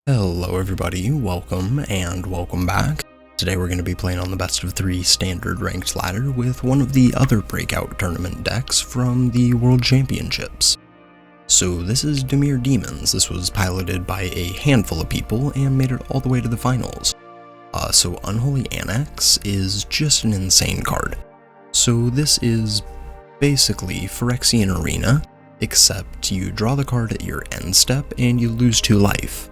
Hello everybody, welcome and welcome back. Today we're going to be playing on the best of 3 standard ranked ladder with one of the other breakout tournament decks from the World Championships. So this is Dimir Demons. This was piloted by a handful of people and made it all the way to the finals. So Unholy Annex is just an insane card. So this is basically Phyrexian Arena, except you draw the card at your end step and you lose 2 life.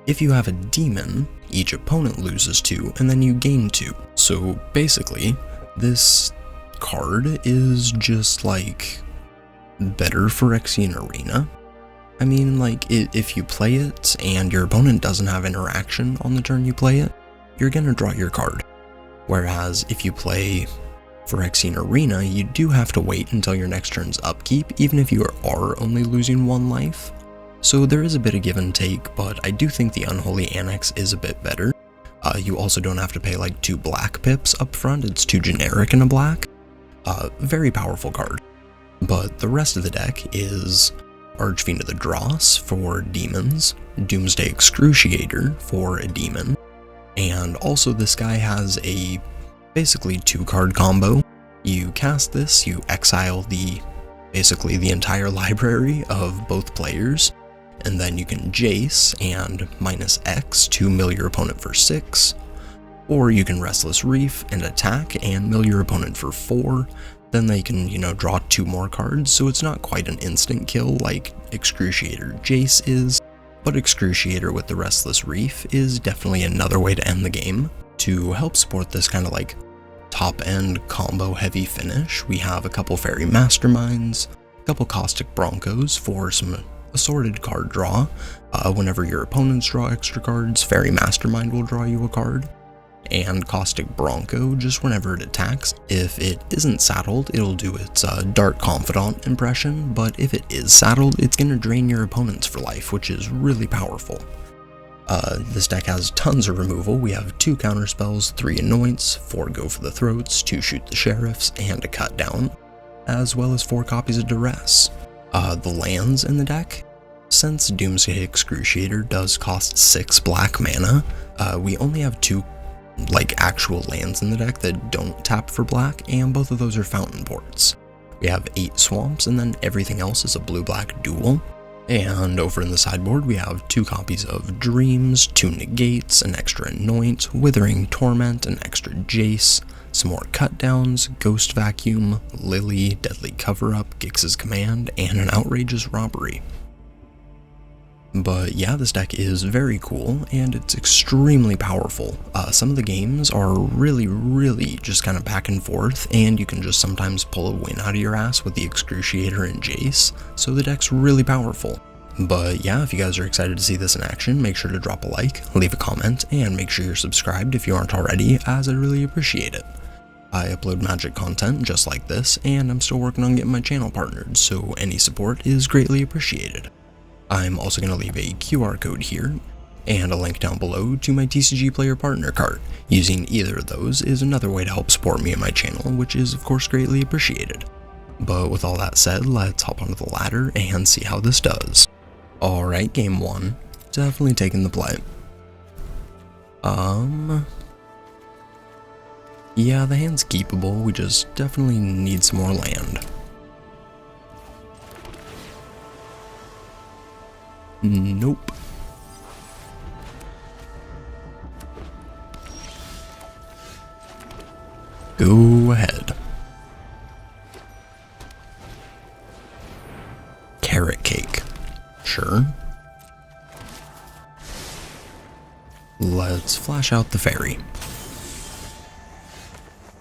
If you have a demon, each opponent loses 2 and then you gain 2. So basically, this card is just like better Phyrexian Arena. I mean, like, if you play it and your opponent doesn't have interaction on the turn you play it, you're gonna draw your card. Whereas if you play Phyrexian Arena, you do have to wait until your next turn's upkeep, even if you are only losing 1 life. So there is a bit of give and take, but I do think the Unholy Annex is a bit better. You also don't have to pay like 2 black pips up front, it's 2 generic and a black. Very powerful card. But the rest of the deck is Archfiend of the Dross for demons, Doomsday Excruciator for a demon, and also this guy has a basically 2-card combo. You cast this, you exile basically the entire library of both players, and then you can Jace and -X to mill your opponent for 6, or you can Restless Reef and attack and mill your opponent for 4, then they can, draw 2 more cards, so it's not quite an instant kill like Excruciator Jace is, but Excruciator with the Restless Reef is definitely another way to end the game. To help support this kind of like top-end combo heavy finish, we have a couple Fairy Masterminds, a couple Caustic Broncos for some assorted card draw. Whenever your opponents draw extra cards, Fairy Mastermind will draw you a card, and Caustic Bronco just whenever it attacks. If it isn't saddled, it'll do its Dark Confidant impression, but if it is saddled, it's going to drain your opponents for life, which is really powerful. This deck has tons of removal. We have 2 counterspells, 3 Anoints, 4 Go for the Throats, 2 Shoot the Sheriffs, and a Cut Down, as well as 4 copies of Duress. The lands in the deck, since Doomsday Excruciator does cost 6 black mana, we only have 2 actual lands in the deck that don't tap for black, and both of those are Fountain Ports. We have 8 swamps, and then everything else is a blue-black duel. And over in the sideboard, we have 2 copies of Dreams, 2 Negates, an extra Anoint, Withering Torment, an extra Jace, some more Cut Downs, Ghost Vacuum, Lily, Deadly Cover-Up, Gix's Command, and an Outrageous Robbery. But yeah, this deck is very cool, and it's extremely powerful. Some of the games are really just kind of back and forth, and you can just sometimes pull a win out of your ass with the Excruciator and Jace, so the deck's really powerful. But yeah, if you guys are excited to see this in action, make sure to drop a like, leave a comment, and make sure you're subscribed if you aren't already, as I'd really appreciate it. I upload Magic content just like this, and I'm still working on getting my channel partnered, so any support is greatly appreciated. I'm also going to leave a QR code here, and a link down below to my TCG Player Partner card. Using either of those is another way to help support me and my channel, which is of course greatly appreciated. But with all that said, let's hop onto the ladder and see how this does. Alright, game 1. Definitely taking the play. Yeah, the hand's keepable, we just definitely need some more land. Nope. Go ahead. Carrot cake. Sure. Let's flash out the fairy.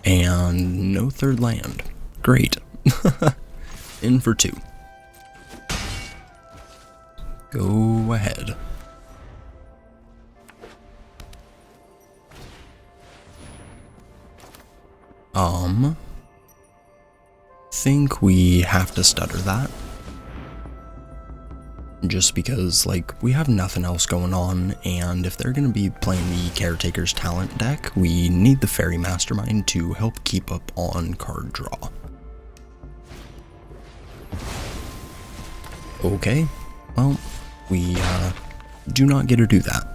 And no 3rd land. Great. In for 2. Go ahead. Think we have to stutter that. Just because, we have nothing else going on, and if they're going to be playing the Caretaker's Talent deck, we need the Fairy Mastermind to help keep up on card draw. Okay, well, we do not get to do that.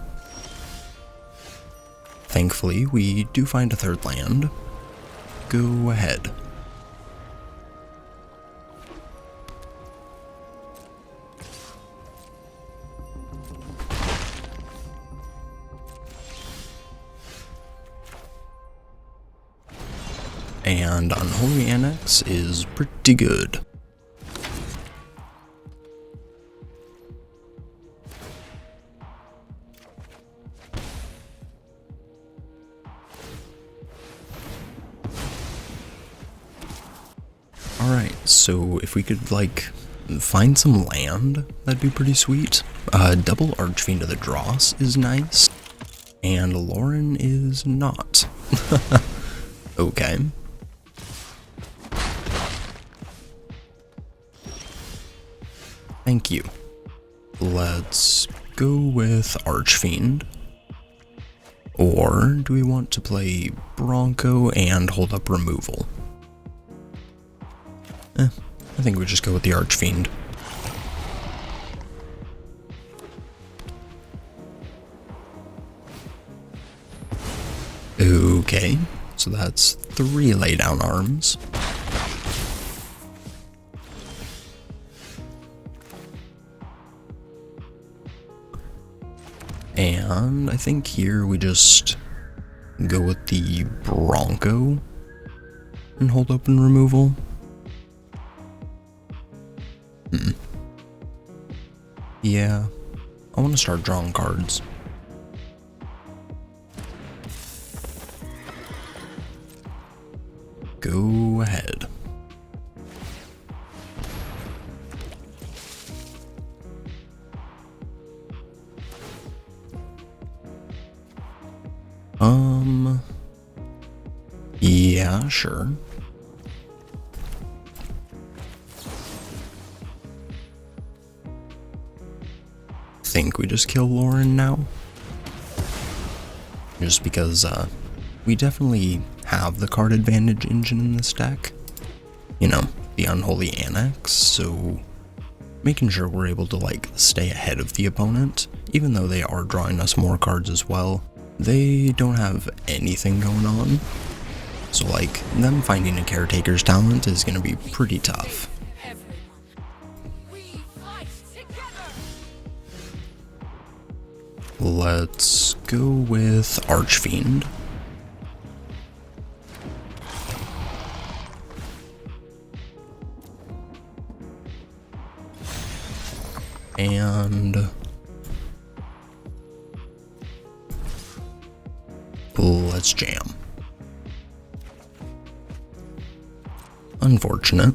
Thankfully, we do find a third land. Go ahead. And Unholy Annex is pretty good. Alright, so if we could, like, find some land, that'd be pretty sweet. Double Archfiend of the Dross is nice. And Lauren is not. Okay. Thank you. Let's go with Archfiend. Or do we want to play Bronco and hold up removal? I think we just go with the Archfiend. Okay, so that's 3 laydown arms. And I think here we just go with the Bronco and hold open removal. Yeah, I want to start drawing cards. Go ahead. Yeah, sure. Think we just kill Lauren now? Just because, we definitely have the card advantage engine in this deck. You know, the Unholy Annex, so making sure we're able to, like, stay ahead of the opponent, even though they are drawing us more cards as well. They don't have anything going on. So, like, them finding a Caretaker's talent is going to be pretty tough. Let's go with Archfiend. And let's jam. Unfortunate.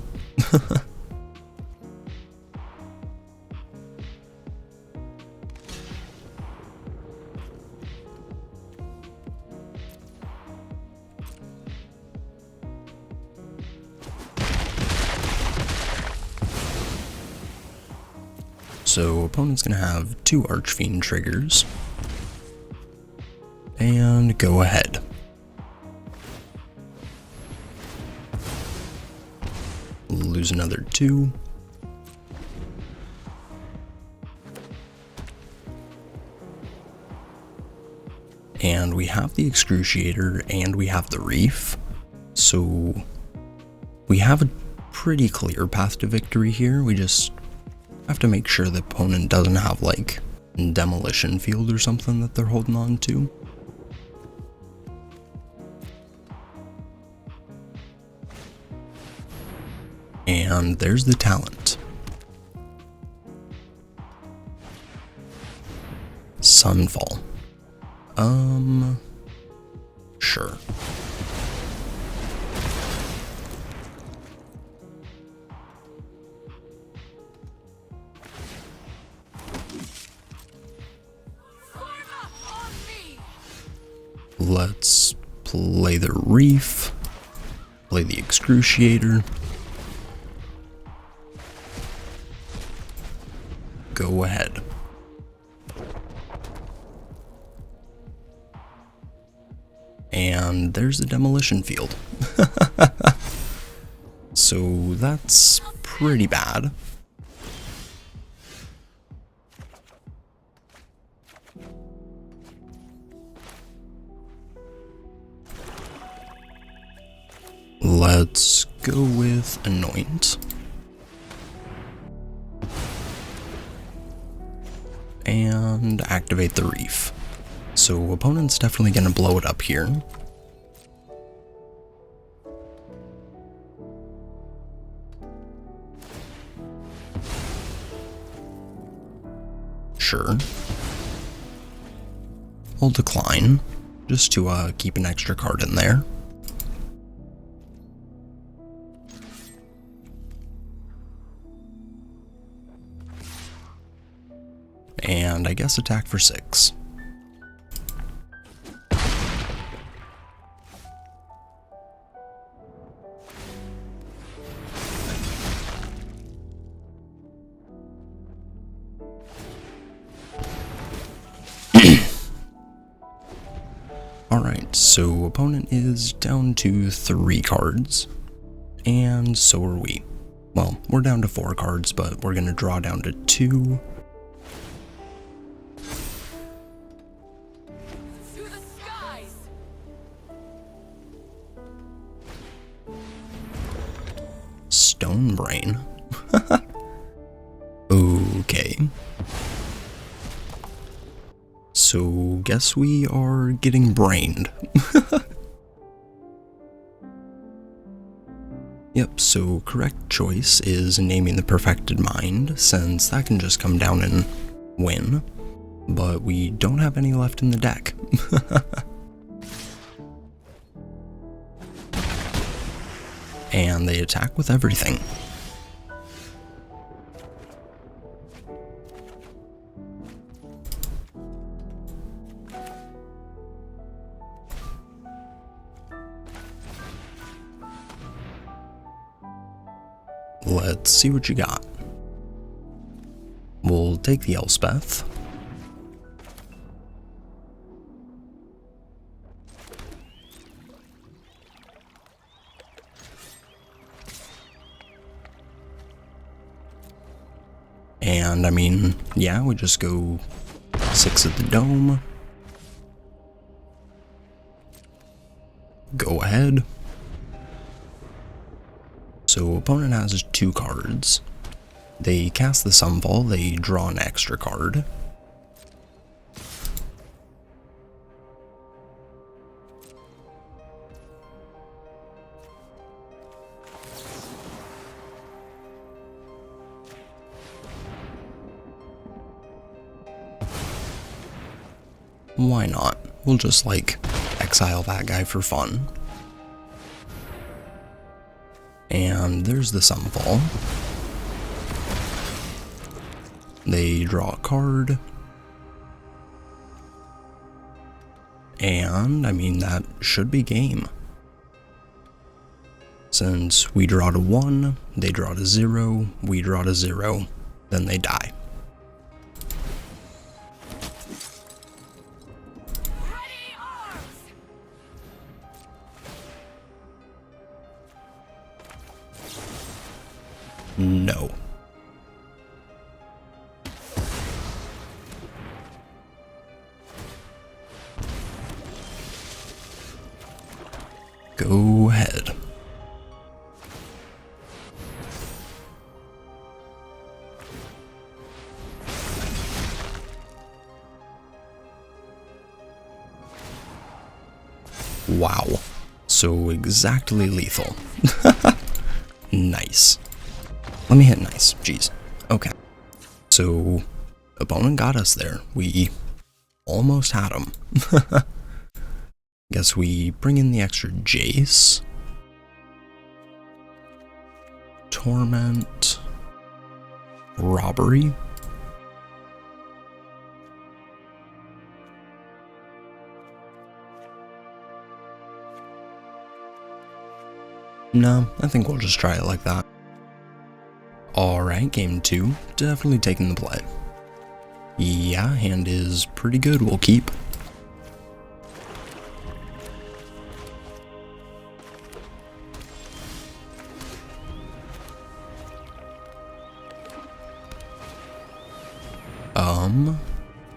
So opponent's gonna have 2 Archfiend triggers. And go ahead. Lose another 2. And we have the Excruciator and we have the Reef. So we have a pretty clear path to victory here. We just have to make sure the opponent doesn't have, like, Demolition Field or something that they're holding on to. And there's the talent. Sunfall. Sure. Let's play the Reef, play the Excruciator. Go ahead. And there's the Demolition Field. So that's pretty bad. Let's go with Anoint. And activate the Reef. So opponent's definitely going to blow it up here. Sure. We'll decline, just to keep an extra card in there. And I guess attack for 6. Alright, so opponent is down to 3 cards, and so are we. Well, we're down to 4 cards, but we're going to draw down to 2. Stone Brain. Okay. So, guess we are getting brained. Yep, so correct choice is naming the Perfected Mind, since that can just come down and win. But we don't have any left in the deck. And they attack with everything. Let's see what you got. We'll take the Elspeth. And I mean, yeah, we just go 6 at the dome. Go ahead. So opponent has 2 cards. They cast the Sunfall, they draw an extra card. Why not? We'll just, like, exile that guy for fun. And there's the Sunfall. They draw a card. And, I mean, that should be game. Since we draw to 1, they draw to 0, we draw to 0, then they die. No. Go ahead. Wow. So exactly lethal. Nice. Let me hit nice. Jeez. Okay. So, opponent got us there. We almost had him. Guess we bring in the extra Jace. Torment. Robbery. No, I think we'll just try it like that. Alright, game 2, definitely taking the play. Yeah, hand is pretty good, we'll keep.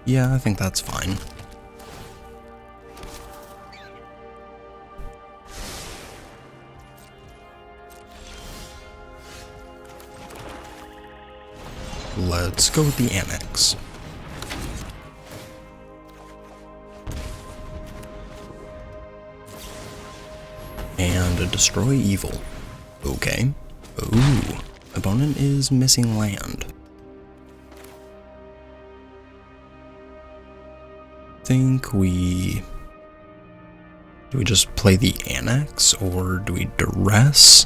Yeah, I think that's fine. let's go with the Annex. And a Destroy Evil. Okay. Ooh, opponent is missing land. Do we just play the Annex, or do we Duress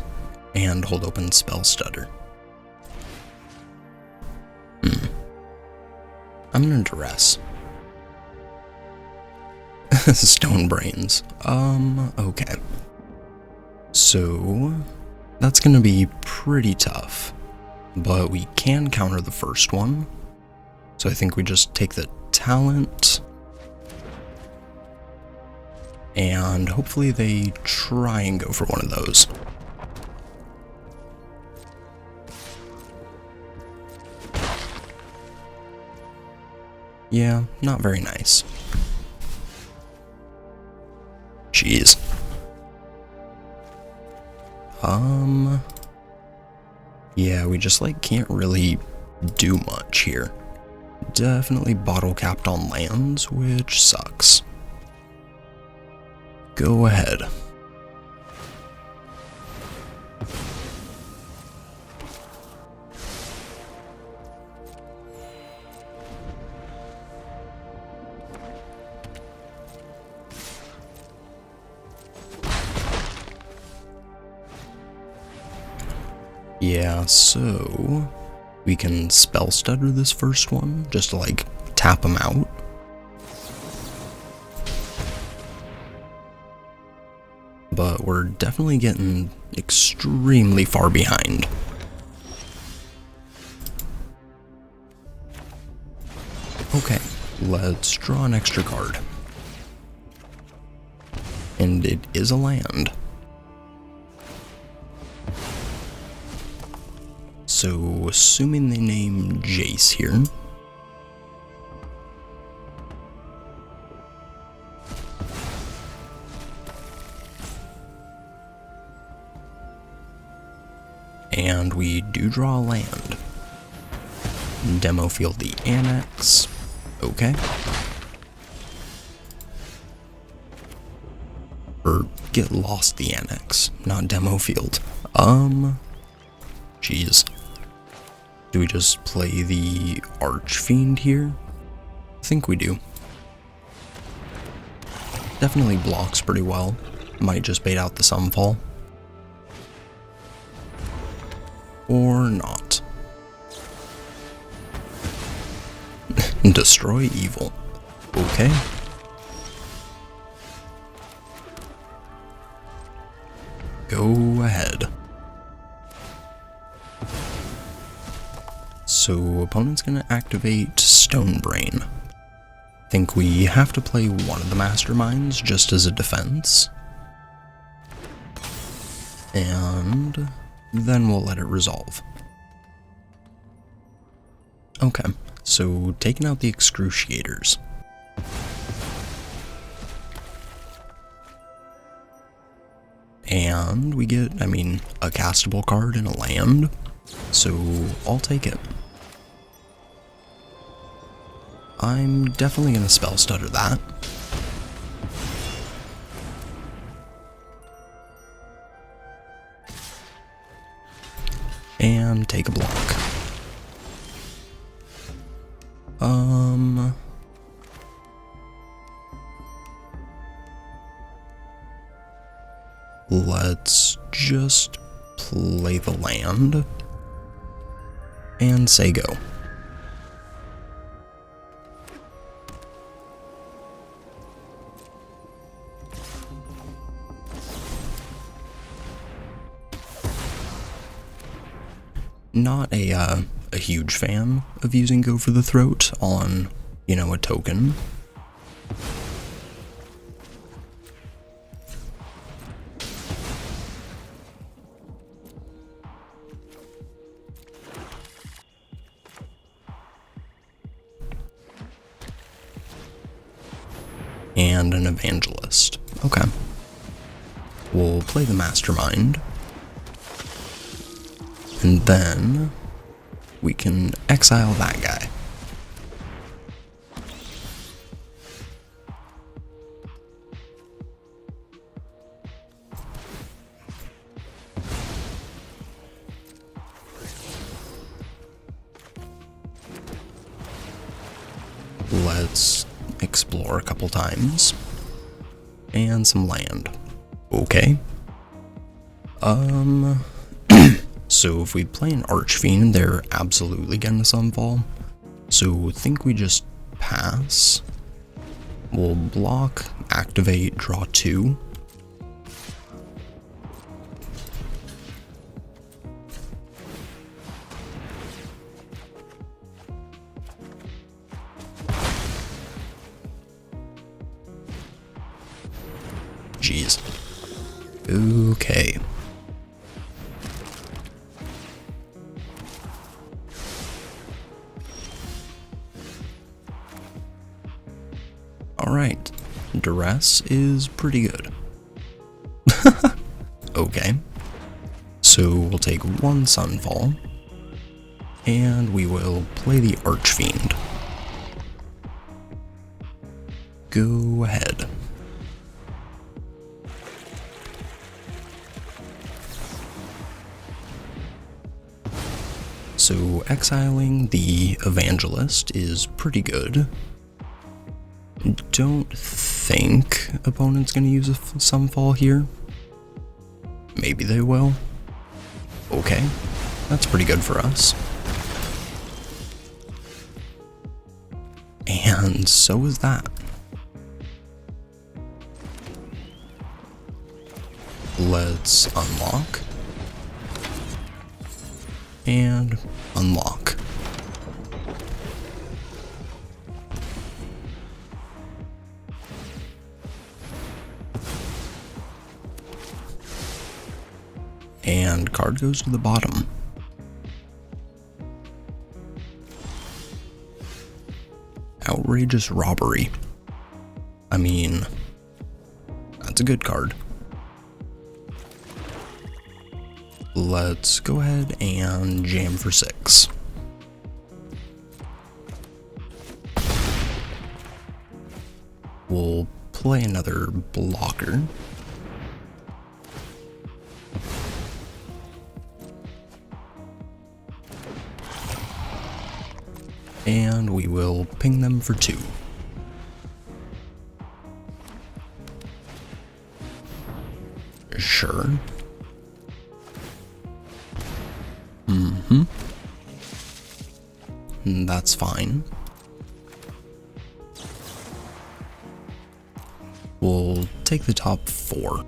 and hold open Spell Stutter? I'm gonna Duress. Stone Brains. Okay. So, that's gonna be pretty tough, but we can counter the first one. So I think we just take the talent, and hopefully they try and go for one of those. Yeah, not very nice. Jeez. Yeah, we just can't really do much here. Definitely bottle capped on lands, which sucks. Go ahead. Yeah, so we can Spell Stutter this first one, just to tap him out. But we're definitely getting extremely far behind. Okay, let's draw an extra card. And it is a land. So, assuming they name Jace here. And we do draw a land. Demo field the Annex. Okay. Or get lost the Annex, not demo field. Jeez. Do we just play the Archfiend here? I think we do. Definitely blocks pretty well. Might just bait out the Sunfall. Or not. Destroy Evil. Okay. Go ahead. So, opponent's gonna activate Stone Brain. Think we have to play one of the Masterminds just as a defense. And then we'll let it resolve. Okay, so taking out the Excruciators. And we get, a castable card and a land, so I'll take it. I'm definitely gonna Spell Stutter that. And take a block. Let's just play the land and say go. Not a huge fan of using Go for the Throat on, a token. And an Evangelist. Okay. We'll play the Mastermind. And then we can exile that guy. Let's explore a couple times. And some land. Okay. So if we play an Archfiend, they're absolutely gonna Sunfall. So I think we just pass. We'll block, activate, draw 2. Jeez. Okay. Alright. Duress is pretty good. Okay. So we'll take 1 Sunfall. And we will play the Archfiend. Go ahead. So exiling the Evangelist is pretty good. Don't think opponent's gonna use a Sunfall here. Maybe they will. Okay, that's pretty good for us. And so is that. Let's unlock. And unlock. And card goes to the bottom. Outrageous Robbery. I mean, that's a good card. Let's go ahead and jam for 6. We'll play another blocker. And we will ping them for 2. Sure. That's fine. We'll take the top 4.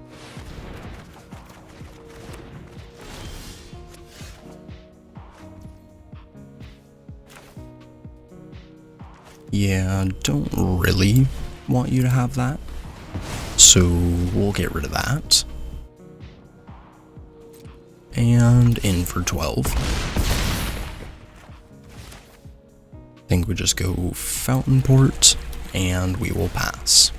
Yeah, don't really want you to have that. So we'll get rid of that. And in for 12. I think we just go Fountain Port, and we will pass.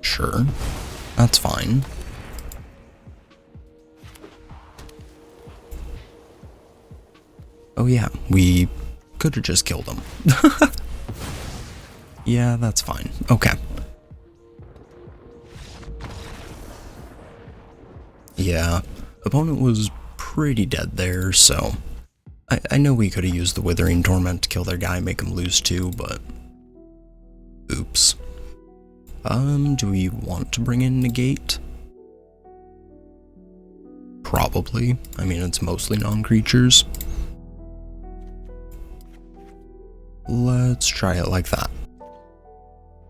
Sure, that's fine. Oh yeah, we could have just killed him. Yeah, that's fine. Okay. Yeah, opponent was pretty dead there, so I know we could have used the Withering Torment to kill their guy, make him lose 2, but oops. Do we want to bring in Negate? Probably. I mean, it's mostly non-creatures. Let's try it like that.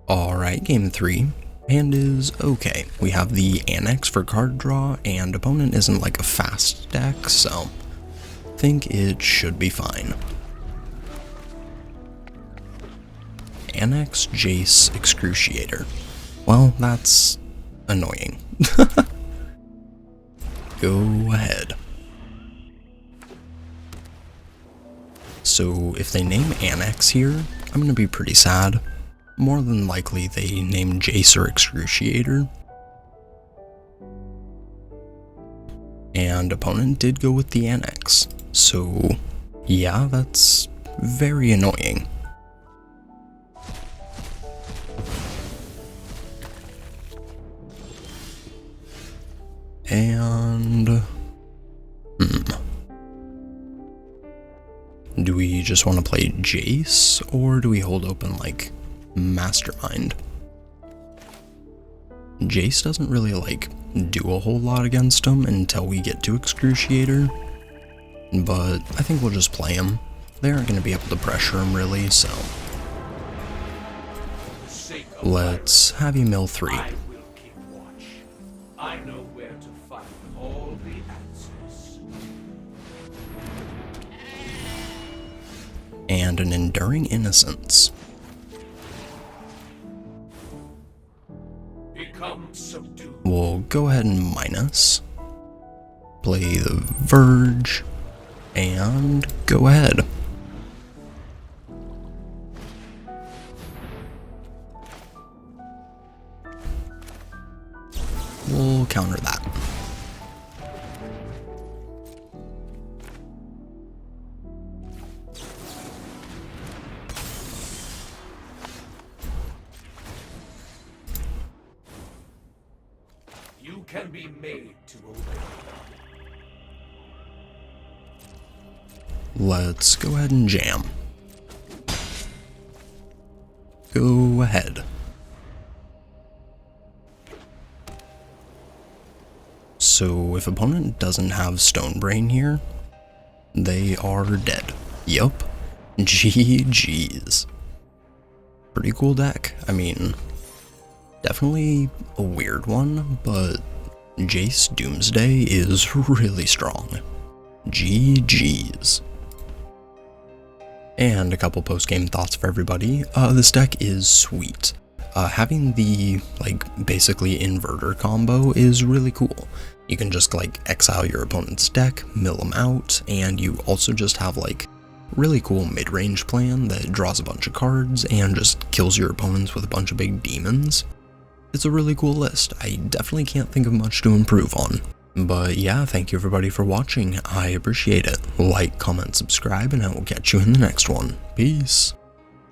Alright, game 3. Hand is okay. We have the Annex for card draw, and opponent isn't like a fast deck, so I think it should be fine. Annex, Jace, Excruciator. Well, that's annoying. Go ahead. So if they name Annex here, I'm gonna be pretty sad. More than likely they name Jace or Excruciator. And opponent did go with the Annex. So yeah, that's very annoying. And do we just want to play Jace, or do we hold open like Mastermind? Jace doesn't really like do a whole lot against him until we get to Excruciator, but I think we'll just play him. They aren't going to be able to pressure him really, so let's have you mill 3. I will keep watch. I know where to find all the answers. And an Enduring Innocence. Become subdued. We'll go ahead and minus. Play the Verge. And go ahead. We'll counter that. You can be made to obey. Let's go ahead and jam. Go ahead. So if opponent doesn't have Stone Brain here, they are dead. Yup. GG's. Pretty cool deck. I mean, definitely a weird one, but Jace Doomsday is really strong. GG's. And a couple post-game thoughts for everybody. This deck is sweet. Having the, basically inverter combo is really cool. You can just, exile your opponent's deck, mill them out, and you also just have, really cool mid-range plan that draws a bunch of cards and just kills your opponents with a bunch of big demons. It's a really cool list. I definitely can't think of much to improve on. But yeah, thank you everybody for watching. I appreciate it. Like, comment, subscribe, and I will catch you in the next one. Peace.